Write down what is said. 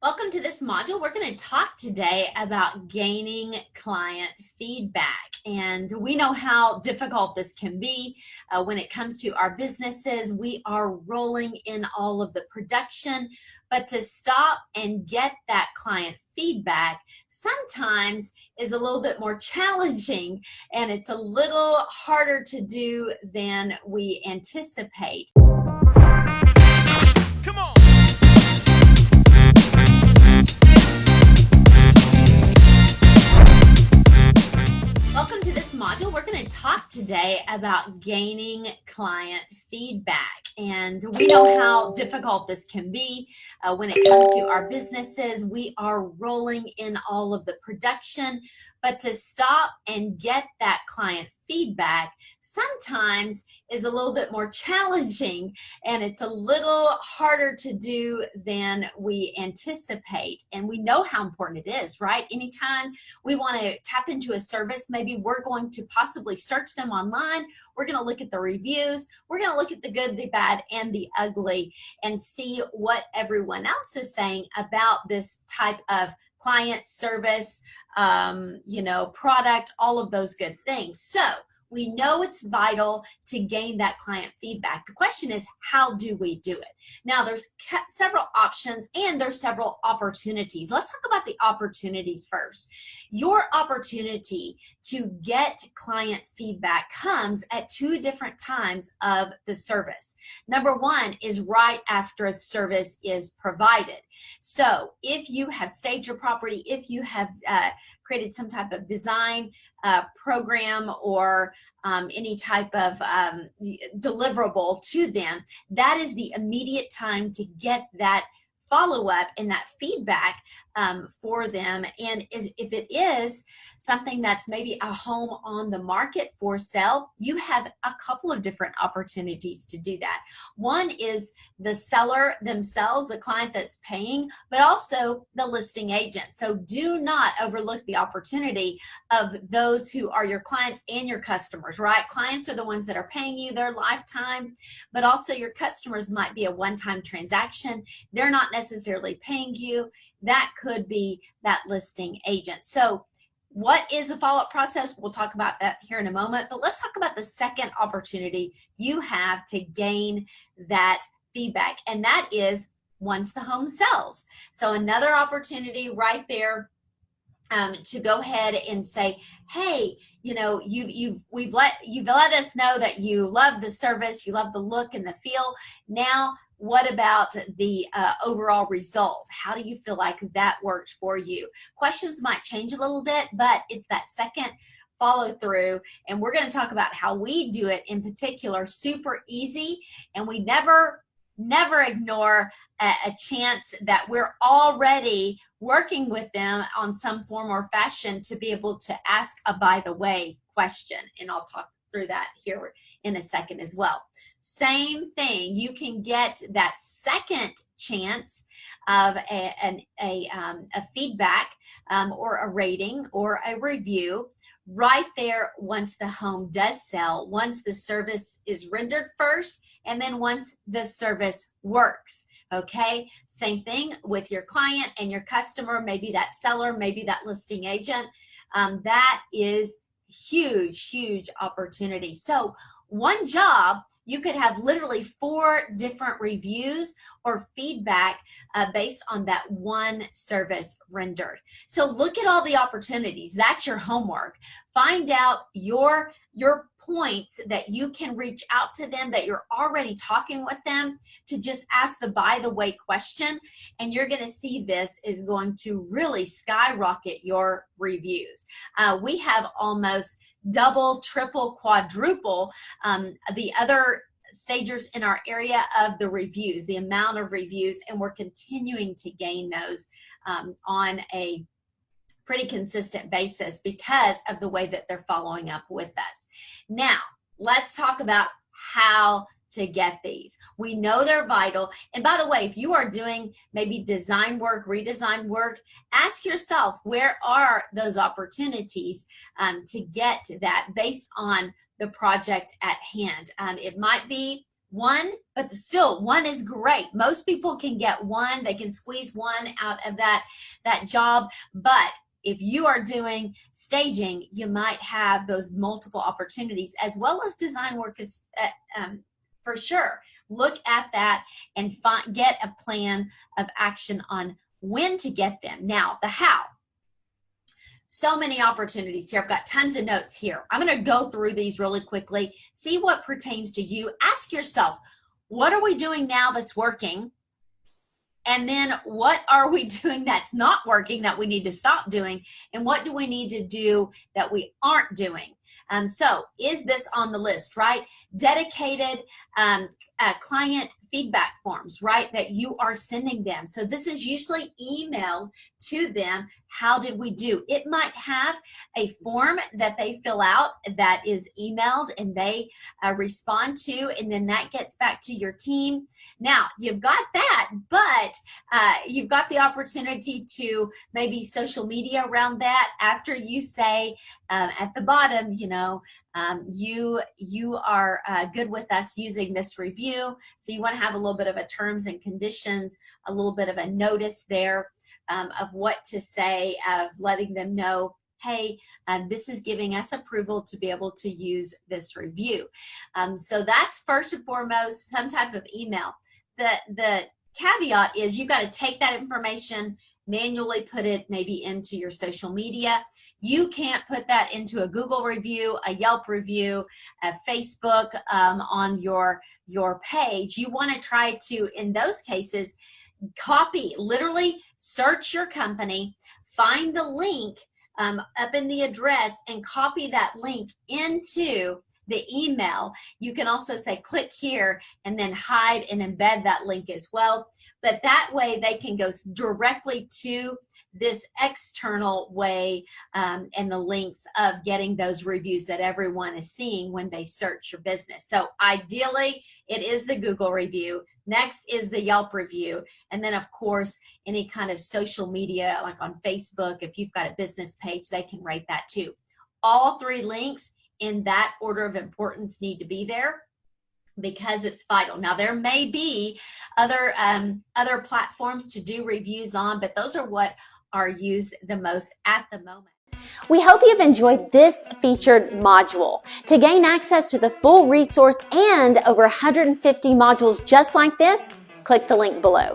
Welcome to this module. We're going to talk today about gaining client feedback. And we know how difficult this can be when it comes to our businesses. We are rolling in all of the production, but to stop and get that client feedback sometimes is a little bit more challenging, and it's a little harder to do than we anticipate. Come on. Welcome to this module. We're going to talk today about gaining client feedback. And we know how difficult this can be when it comes to our businesses. We are rolling in all of the production, but to stop and get that client feedback sometimes is a little bit more challenging, and it's a little harder to do than we anticipate. And we know how important it is, right? Anytime we want to tap into a service, maybe we're going to possibly search them online. We're going to look at the reviews. We're going to look at the good, the bad, and the ugly and see what everyone else is saying about this type of client service, product, all of those good things. So we know it's vital to gain that client feedback. The question is, how do we do it? Now, there's several options and there's several opportunities. Let's talk about the opportunities first. Your opportunity to get client feedback comes at two different times of the service. Number one is right after the service is provided. So if you have staged your property, if you have created some type of design program or any type of deliverable to them, that is the immediate time to get that follow-up and that feedback for them. And if it is something that's maybe a home on the market for sale, you have a couple of different opportunities to do that. One is the seller themselves, the client that's paying, but also the listing agent. So do not overlook the opportunity of those who are your clients and your customers, right? Clients are the ones that are paying you their lifetime, but also your customers might be a one-time transaction. They're not necessarily paying you. That could be that listing agent. So what is the follow-up process? We'll talk about that here in a moment, but let's talk about the second opportunity you have to gain that feedback, and that is once the home sells. So another opportunity right there to go ahead and say, hey, you've let us know that you love the service, you love the look and the feel. Now, what about the overall result? How do you feel like that worked for you? Questions might change a little bit, but it's that second follow through, and we're going to talk about how we do it in particular. Super easy, and we never ignore a chance that we're already working with them on some form or fashion to be able to ask a by the way question, and I'll talk through that here in a second as well. Same thing, you can get that second chance of a feedback or a rating or a review right there once the home does sell, once the service is rendered first, and then once the service works. Okay, same thing with your client and your customer, maybe that seller, maybe that listing agent. That is huge opportunity. So one job, you could have literally 4 different reviews or feedback based on that one service rendered. So look at all the opportunities. That's your homework. Find out your points that you can reach out to them, that you're already talking with them, to just ask the by the way question, and you're going to see this is going to really skyrocket your reviews. We have almost double, triple, quadruple the other stagers in our area of the reviews, the amount of reviews, and we're continuing to gain those on a pretty consistent basis because of the way that they're following up with us. Now, let's talk about how to get these. We know they're vital. And by the way, if you are doing maybe design work, redesign work, ask yourself, where are those opportunities to get that based on the project at hand? It might be one, but still one is great. Most people can get one, they can squeeze one out of that job, but if you are doing staging, you might have those multiple opportunities as well as design work is for sure. Look at that and get a plan of action on when to get them. Now, the how. So many opportunities here. I've got tons of notes here. I'm going to go through these really quickly, see what pertains to you. Ask yourself, what are we doing now that's working? And then what are we doing that's not working that we need to stop doing? And what do we need to do that we aren't doing? So is this on the list, right? Dedicated client feedback forms, right, that you are sending them. So this is usually emailed to them. How did we do? It might have a form that they fill out that is emailed and they respond to, and then that gets back to your team. Now, you've got that, but you've got the opportunity to maybe social media around that after you say at the bottom, you know, you are good with us using this review. So you want to have a little bit of a terms and conditions, a little bit of a notice there of what to say, of letting them know, hey, this is giving us approval to be able to use this review. So that's first and foremost, some type of email. The caveat is you got to take that information, manually put it maybe into your social media. You can't put that into a Google review, a Yelp review, a Facebook on your page. You want to try to, in those cases, copy, literally search your company, find the link up in the address and copy that link into the email. You can also say click here and then hide and embed that link as well. But that way they can go directly to this external way and the links of getting those reviews that everyone is seeing when they search your business. So ideally, it is the Google review. Next is the Yelp review. And then, of course, any kind of social media, like on Facebook, if you've got a business page, they can rate that too. All three links in that order of importance need to be there because it's vital. Now, there may be other platforms to do reviews on, but those are what are used the most at the moment. We hope you've enjoyed this featured module. To gain access to the full resource and over 150 modules just like this, click the link below.